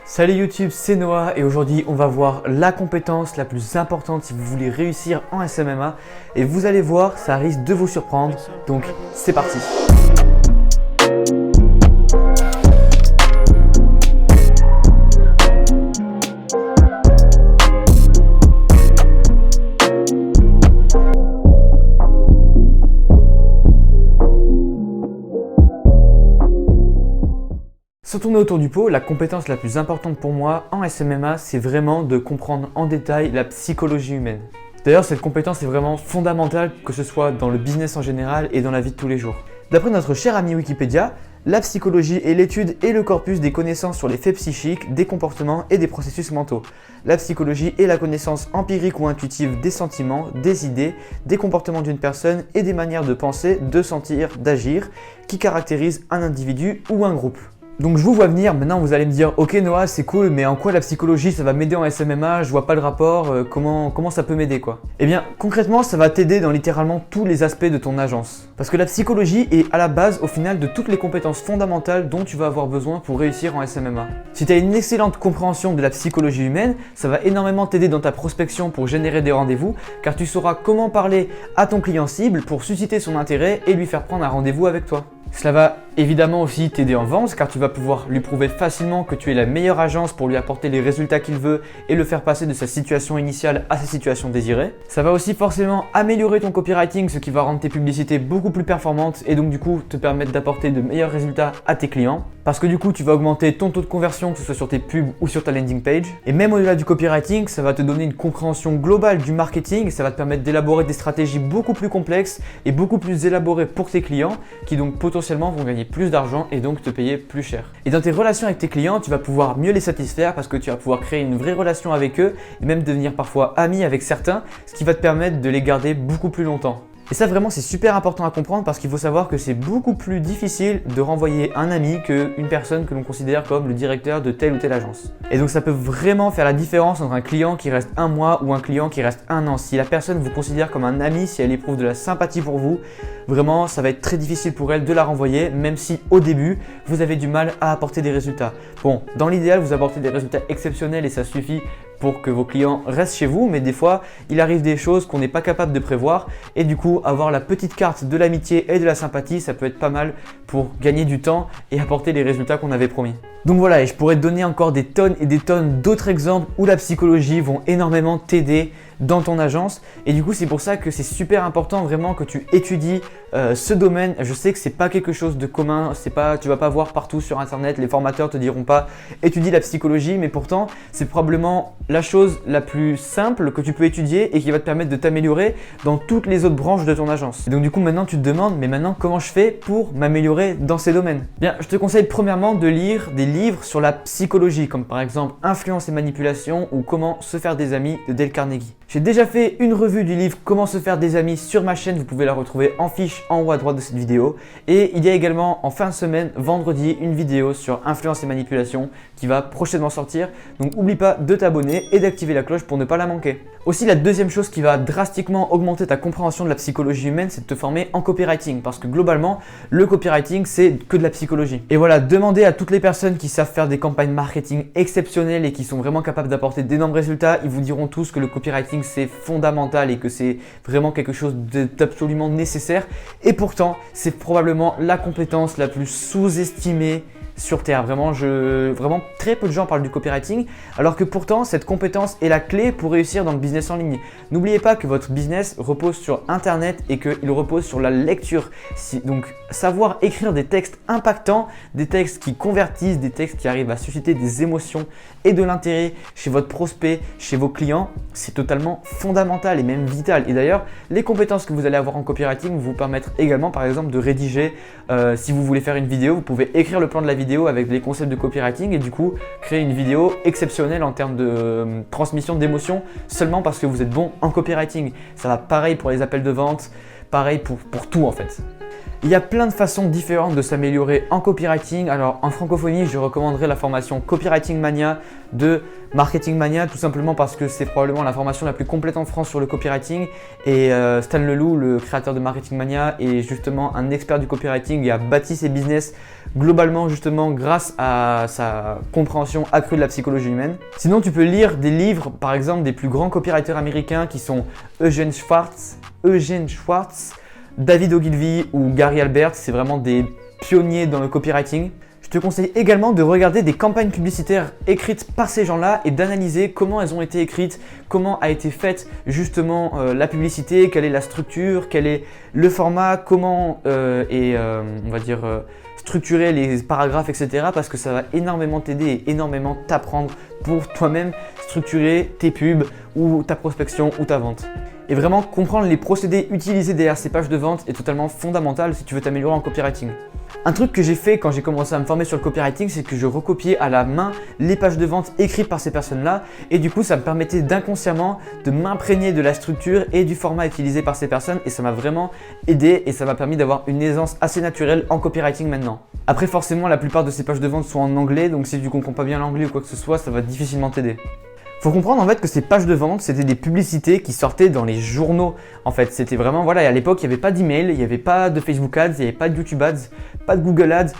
Salut YouTube, c'est Noah et aujourd'hui on va voir la compétence la plus importante si vous voulez réussir en SMMA et vous allez voir, ça risque de vous surprendre, donc c'est parti. Sans tourner autour du pot, la compétence la plus importante pour moi en SMMA, c'est vraiment de comprendre en détail la psychologie humaine. D'ailleurs, cette compétence est vraiment fondamentale, que ce soit dans le business en général et dans la vie de tous les jours. D'après notre cher ami Wikipédia, la psychologie est l'étude et le corpus des connaissances sur les faits psychiques, des comportements et des processus mentaux. La psychologie est la connaissance empirique ou intuitive des sentiments, des idées, des comportements d'une personne et des manières de penser, de sentir, d'agir qui caractérisent un individu ou un groupe. Donc je vous vois venir, maintenant vous allez me dire « Ok Noah, c'est cool, mais en quoi la psychologie ça va m'aider en SMMA? Je vois pas le rapport, comment ça peut m'aider quoi ?» Eh bien concrètement ça va t'aider dans littéralement tous les aspects de ton agence. Parce que la psychologie est à la base au final de toutes les compétences fondamentales dont tu vas avoir besoin pour réussir en SMMA. Si tu as une excellente compréhension de la psychologie humaine, ça va énormément t'aider dans ta prospection pour générer des rendez-vous, car tu sauras comment parler à ton client cible pour susciter son intérêt et lui faire prendre un rendez-vous avec toi. Cela va évidemment aussi t'aider en vente car tu vas pouvoir lui prouver facilement que tu es la meilleure agence pour lui apporter les résultats qu'il veut et le faire passer de sa situation initiale à sa situation désirée. Ça va aussi forcément améliorer ton copywriting, ce qui va rendre tes publicités beaucoup plus performantes et donc du coup te permettre d'apporter de meilleurs résultats à tes clients. Parce que du coup tu vas augmenter ton taux de conversion, que ce soit sur tes pubs ou sur ta landing page. Et même au-delà du copywriting, ça va te donner une compréhension globale du marketing et ça va te permettre d'élaborer des stratégies beaucoup plus complexes et beaucoup plus élaborées pour tes clients qui donc potentiellement vont gagner plus d'argent et donc te payer plus cher. Et dans tes relations avec tes clients, tu vas pouvoir mieux les satisfaire parce que tu vas pouvoir créer une vraie relation avec eux et même devenir parfois ami avec certains, ce qui va te permettre de les garder beaucoup plus longtemps. Et ça vraiment c'est super important à comprendre parce qu'il faut savoir que c'est beaucoup plus difficile de renvoyer un ami qu'une personne que l'on considère comme le directeur de telle ou telle agence. Et donc ça peut vraiment faire la différence entre un client qui reste un mois ou un client qui reste un an. Si la personne vous considère comme un ami, si elle éprouve de la sympathie pour vous, vraiment ça va être très difficile pour elle de la renvoyer même si au début vous avez du mal à apporter des résultats. Bon, dans l'idéal vous apportez des résultats exceptionnels et ça suffit pour que vos clients restent chez vous, mais des fois, il arrive des choses qu'on n'est pas capable de prévoir et du coup, avoir la petite carte de l'amitié et de la sympathie, ça peut être pas mal pour gagner du temps et apporter les résultats qu'on avait promis. Donc voilà, et je pourrais te donner encore des tonnes et des tonnes d'autres exemples où la psychologie vont énormément t'aider dans ton agence et du coup c'est pour ça que c'est super important vraiment que tu étudies ce domaine. Je sais que c'est pas quelque chose de commun, tu vas pas voir partout sur internet, les formateurs te diront pas étudie la psychologie, mais pourtant c'est probablement la chose la plus simple que tu peux étudier et qui va te permettre de t'améliorer dans toutes les autres branches de ton agence. Et donc du coup maintenant tu te demandes mais maintenant comment je fais pour m'améliorer dans ces domaines? Bien, je te conseille premièrement de lire des livres sur la psychologie comme par exemple Influence et manipulation ou Comment se faire des amis de Dale Carnegie. J'ai déjà fait une revue du livre Comment se faire des amis sur ma chaîne, vous pouvez la retrouver en fiche en haut à droite de cette vidéo. Et il y a également en fin de semaine, vendredi, une vidéo sur influence et manipulation qui va prochainement sortir. Donc n'oublie pas de t'abonner et d'activer la cloche pour ne pas la manquer. Aussi la deuxième chose qui va drastiquement augmenter ta compréhension de la psychologie humaine, c'est de te former en copywriting. Parce que globalement, le copywriting c'est que de la psychologie. Et voilà, demandez à toutes les personnes qui savent faire des campagnes marketing exceptionnelles et qui sont vraiment capables d'apporter d'énormes résultats, ils vous diront tous que le copywriting c'est fondamental et que c'est vraiment quelque chose d'absolument nécessaire et pourtant c'est probablement la compétence la plus sous-estimée sur Terre. Vraiment très peu de gens parlent du copywriting alors que pourtant cette compétence est la clé pour réussir dans le business en ligne. N'oubliez pas que votre business repose sur internet et qu'il repose sur la lecture. Donc savoir écrire des textes impactants, des textes qui convertissent, des textes qui arrivent à susciter des émotions et de l'intérêt chez votre prospect, chez vos clients, c'est totalement fondamental et même vital. Et d'ailleurs, les compétences que vous allez avoir en copywriting vous permettre également par exemple de rédiger, si vous voulez faire une vidéo, vous pouvez écrire le plan de la vidéo avec les concepts de copywriting et du coup créer une vidéo exceptionnelle en termes de transmission d'émotions seulement parce que vous êtes bon en copywriting. Ça va pareil pour les appels de vente, pareil pour tout en fait. Il y a plein de façons différentes de s'améliorer en copywriting. Alors en francophonie, je recommanderais la formation Copywriting Mania de Marketing Mania, tout simplement parce que c'est probablement la formation la plus complète en France sur le copywriting. Et Stan Leloup, le créateur de Marketing Mania, est justement un expert du copywriting et a bâti ses business globalement justement grâce à sa compréhension accrue de la psychologie humaine. Sinon, tu peux lire des livres, par exemple des plus grands copywriters américains qui sont Eugene Schwartz, David Ogilvy ou Gary Albert, c'est vraiment des pionniers dans le copywriting. Je te conseille également de regarder des campagnes publicitaires écrites par ces gens-là et d'analyser comment elles ont été écrites, comment a été faite justement la publicité, quelle est la structure, quel est le format, comment on va dire structurer les paragraphes, etc. Parce que ça va énormément t'aider et énormément t'apprendre pour toi-même structurer tes pubs ou ta prospection ou ta vente. Et vraiment comprendre les procédés utilisés derrière ces pages de vente est totalement fondamental si tu veux t'améliorer en copywriting. Un truc que j'ai fait quand j'ai commencé à me former sur le copywriting, c'est que je recopiais à la main les pages de vente écrites par ces personnes-là et du coup ça me permettait d'inconsciemment de m'imprégner de la structure et du format utilisé par ces personnes et ça m'a vraiment aidé et ça m'a permis d'avoir une aisance assez naturelle en copywriting maintenant. Après forcément la plupart de ces pages de vente sont en anglais, donc si tu comprends pas bien l'anglais ou quoi que ce soit, ça va difficilement t'aider. Faut comprendre en fait que ces pages de vente, c'était des publicités qui sortaient dans les journaux. En fait, c'était vraiment, voilà, et à l'époque, il n'y avait pas d'email, il n'y avait pas de Facebook Ads, il n'y avait pas de YouTube Ads, pas de Google Ads,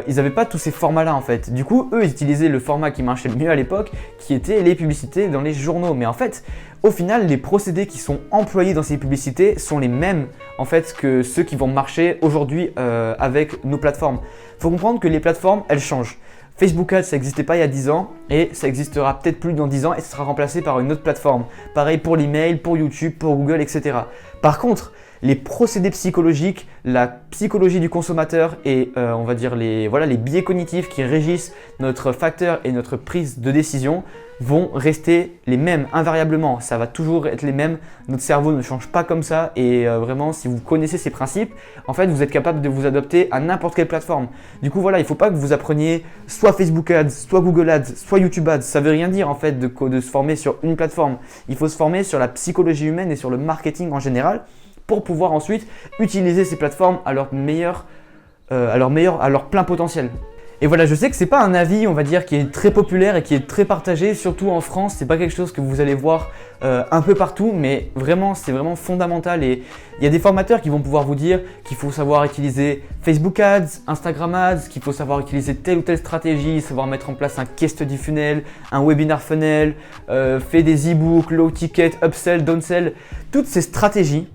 ils n'avaient pas tous ces formats-là en fait. Du coup, eux, ils utilisaient le format qui marchait le mieux à l'époque, qui était les publicités dans les journaux. Mais en fait, au final, les procédés qui sont employés dans ces publicités sont les mêmes en fait que ceux qui vont marcher aujourd'hui avec nos plateformes. Faut comprendre que les plateformes, elles changent. Facebook Ads, ça n'existait pas il y a 10 ans et ça existera peut-être plus dans 10 ans et ça sera remplacé par une autre plateforme. Pareil pour l'email, pour YouTube, pour Google, etc. Par contre, les procédés psychologiques, la psychologie du consommateur et on va dire les biais cognitifs qui régissent notre facteur et notre prise de décision vont rester les mêmes invariablement. Ça va toujours être les mêmes. Notre cerveau ne change pas comme ça et vraiment si vous connaissez ces principes, en fait vous êtes capable de vous adapter à n'importe quelle plateforme. Du coup voilà, il ne faut pas que vous appreniez soit Facebook Ads, soit Google Ads, soit YouTube Ads. Ça ne veut rien dire en fait de se former sur une plateforme. Il faut se former sur la psychologie humaine et sur le marketing en général pour pouvoir ensuite utiliser ces plateformes à leur plein potentiel. Et voilà, je sais que c'est pas un avis, on va dire, qui est très populaire et qui est très partagé, surtout en France. C'est pas quelque chose que vous allez voir un peu partout, mais vraiment, c'est vraiment fondamental. Et il y a des formateurs qui vont pouvoir vous dire qu'il faut savoir utiliser Facebook Ads, Instagram Ads, qu'il faut savoir utiliser telle ou telle stratégie, savoir mettre en place un case study funnel, un webinar funnel, faire des e-books, low ticket, upsell, downsell. Toutes ces stratégies,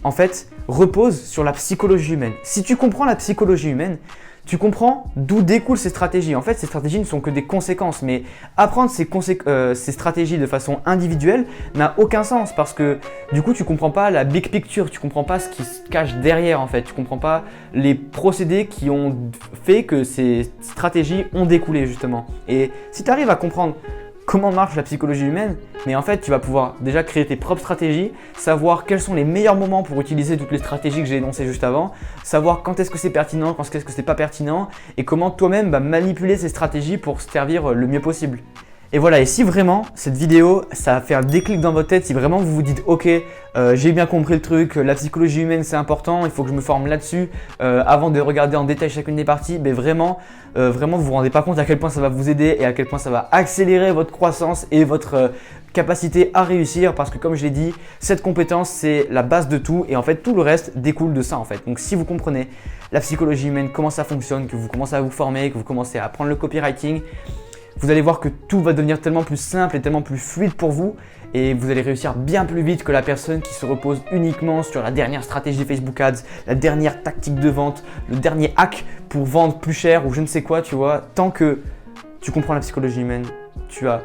en fait, reposent sur la psychologie humaine. Si tu comprends la psychologie humaine, tu comprends d'où découlent ces stratégies. En fait, ces stratégies ne sont que des conséquences, mais apprendre ces stratégies de façon individuelle n'a aucun sens parce que du coup, tu ne comprends pas la big picture, tu ne comprends pas ce qui se cache derrière en fait, tu ne comprends pas les procédés qui ont fait que ces stratégies ont découlé justement. Et si tu arrives à comprendre comment marche la psychologie humaine, mais en fait tu vas pouvoir déjà créer tes propres stratégies, savoir quels sont les meilleurs moments pour utiliser toutes les stratégies que j'ai énoncées juste avant, savoir quand est-ce que c'est pertinent, quand est-ce que c'est pas pertinent et comment toi-même manipuler ces stratégies pour se servir le mieux possible. Et voilà, et si vraiment cette vidéo, ça a fait un déclic dans votre tête, si vraiment vous vous dites ok, j'ai bien compris le truc, la psychologie humaine c'est important, il faut que je me forme là-dessus avant de regarder en détail chacune des parties, mais vraiment vous vous rendez pas compte à quel point ça va vous aider et à quel point ça va accélérer votre croissance et votre capacité à réussir parce que comme je l'ai dit, cette compétence c'est la base de tout et en fait tout le reste découle de ça en fait. Donc si vous comprenez la psychologie humaine, comment ça fonctionne, que vous commencez à vous former, que vous commencez à apprendre le copywriting, vous allez voir que tout va devenir tellement plus simple et tellement plus fluide pour vous et vous allez réussir bien plus vite que la personne qui se repose uniquement sur la dernière stratégie Facebook Ads, la dernière tactique de vente, le dernier hack pour vendre plus cher ou je ne sais quoi, tu vois. Tant que tu comprends la psychologie humaine, tu as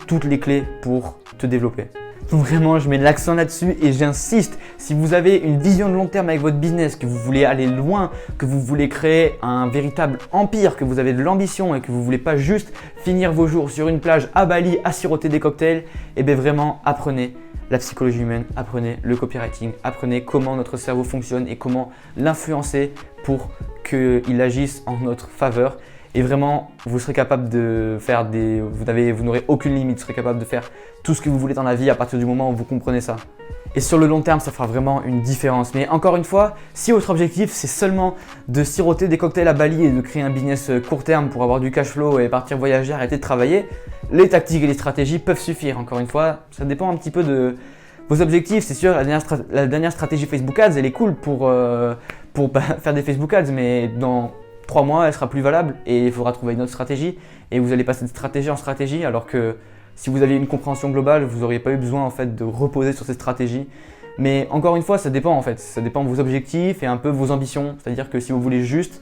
toutes les clés pour te développer. Donc vraiment, je mets l'accent là-dessus et j'insiste, si vous avez une vision de long terme avec votre business, que vous voulez aller loin, que vous voulez créer un véritable empire, que vous avez de l'ambition et que vous ne voulez pas juste finir vos jours sur une plage à Bali à siroter des cocktails, et bien vraiment apprenez la psychologie humaine, apprenez le copywriting, apprenez comment notre cerveau fonctionne et comment l'influencer pour qu'il agisse en notre faveur. Et vraiment, vous serez capable de faire vous n'aurez aucune limite, vous serez capable de faire tout ce que vous voulez dans la vie à partir du moment où vous comprenez ça. Et sur le long terme, ça fera vraiment une différence. Mais encore une fois, si votre objectif c'est seulement de siroter des cocktails à Bali et de créer un business court terme pour avoir du cash flow et partir voyager, arrêter de travailler, les tactiques et les stratégies peuvent suffire. Encore une fois, ça dépend un petit peu de vos objectifs. C'est sûr, la dernière stratégie Facebook Ads, elle est cool pour faire des Facebook Ads, mais dans 3 mois, elle sera plus valable et il faudra trouver une autre stratégie. Et vous allez passer de stratégie en stratégie, alors que si vous aviez une compréhension globale, vous n'auriez pas eu besoin en fait de reposer sur ces stratégies. Mais encore une fois, ça dépend en fait. Ça dépend de vos objectifs et un peu vos ambitions. C'est-à-dire que si vous voulez juste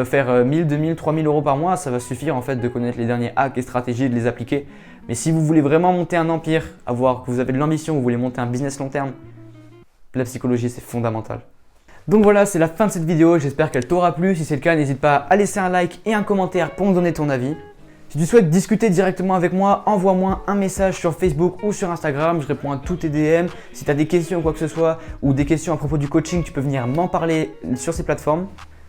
faire 1000, 2000, 3000 euros par mois, ça va suffire en fait de connaître les derniers hacks et stratégies et de les appliquer. Mais si vous voulez vraiment monter un empire, que vous avez de l'ambition, vous voulez monter un business long terme, la psychologie c'est fondamental. Donc voilà, c'est la fin de cette vidéo. J'espère qu'elle t'aura plu. Si c'est le cas, n'hésite pas à laisser un like et un commentaire pour me donner ton avis. Si tu souhaites discuter directement avec moi, envoie-moi un message sur Facebook ou sur Instagram. Je réponds à tous tes DM. Si tu as des questions ou quoi que ce soit ou des questions à propos du coaching, tu peux venir m'en parler sur ces plateformes.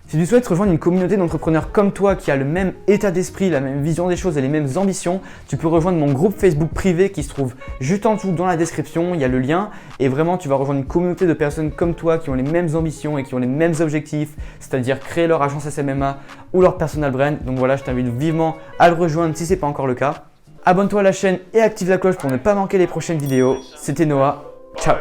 Si tu souhaites rejoindre une communauté d'entrepreneurs comme toi qui a le même état d'esprit, la même vision des choses et les mêmes ambitions, tu peux rejoindre mon groupe Facebook privé qui se trouve juste en dessous dans la description. Il y a le lien et vraiment tu vas rejoindre une communauté de personnes comme toi qui ont les mêmes ambitions et qui ont les mêmes objectifs, c'est-à-dire créer leur agence SMMA ou leur personal brand. Donc voilà, je t'invite vivement à le rejoindre si ce n'est pas encore le cas. Abonne-toi à la chaîne et active la cloche pour ne pas manquer les prochaines vidéos. C'était Noah. Ciao.